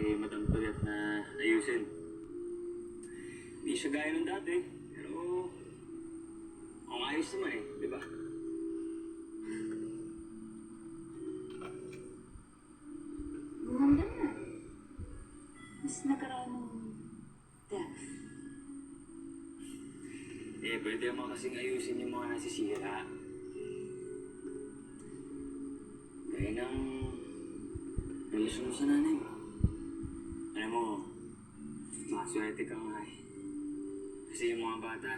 Madam Colette na ayusin. Hindi siya gaya ng dati, pero ang ayos naman eh, di ba? Gumanda na. Mas nagkaroon ng depth. Pwede naman kasing ayusin yung mga nasisira. Gaya ng relasyon mo sa nanay mo. Alam mo, maswerte ka nga eh. Kasi yung mga bata,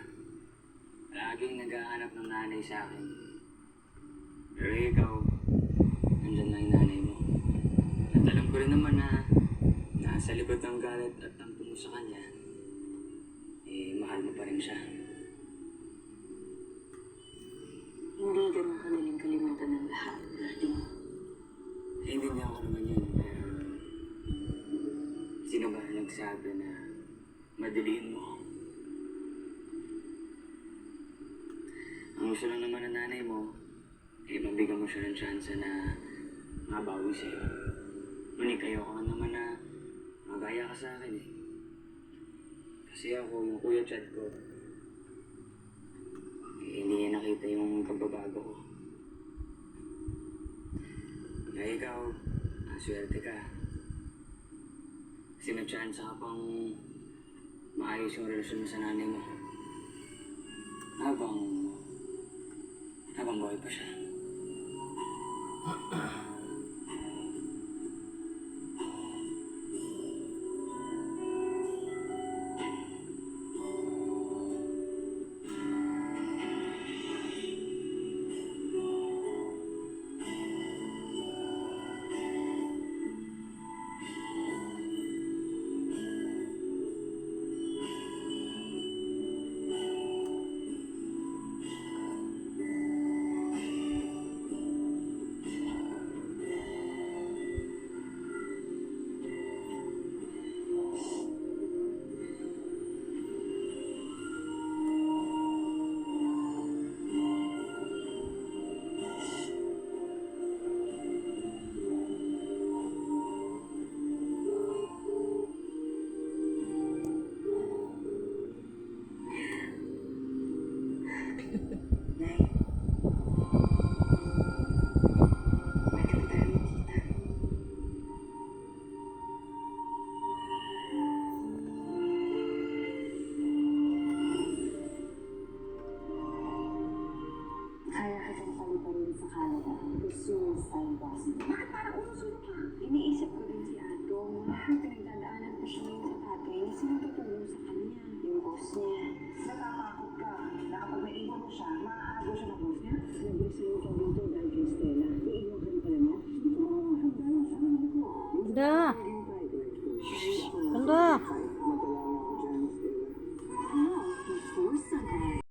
laging naghahanap ng nanay sa akin. Pero ikaw, nandyan na yung nanay mo. At alam ko rin naman na nasa likod ng galit at tampo mo sa kanya, mahal mo pa rin siya. Hindi ganun kadaling kalimutan ng lahat, darling. Hindi niya ako naman yun, pero sino ba nagsabi na madiliin mo? Ang gusto lang naman ng nanay mo, mabigyan mo siya ng chance na mabawi sa'yo. Ngunit ayoko ka naman na magaya ka sa akin eh. Kasi ako, yung Kuya Chad ko, hindi niya nakita yung pagbabago ko. Kaya ikaw, swerte ka. Kasi may chance ka pang maayos yung relasyon mo sa nanay mo. Habang buhay pa siya. Nay, bakit tayo nakita? Kaya kitang paliparin sa Canada as soon as time possible. Bakit parang umusunod ka? Iniisip ko din si Adong. Mahal pinagdadaanan ko siya ngayon sa tatay na sinututulong sa kanya. Yung boss niya. Natatakot ka na kapag naiwan mo siya, maaagaw siya ng boss niya? Nag-resign ka dito dahil kay Stella. Iiwan ka rin pala niya? Ganda! Ganda! Before sunrise.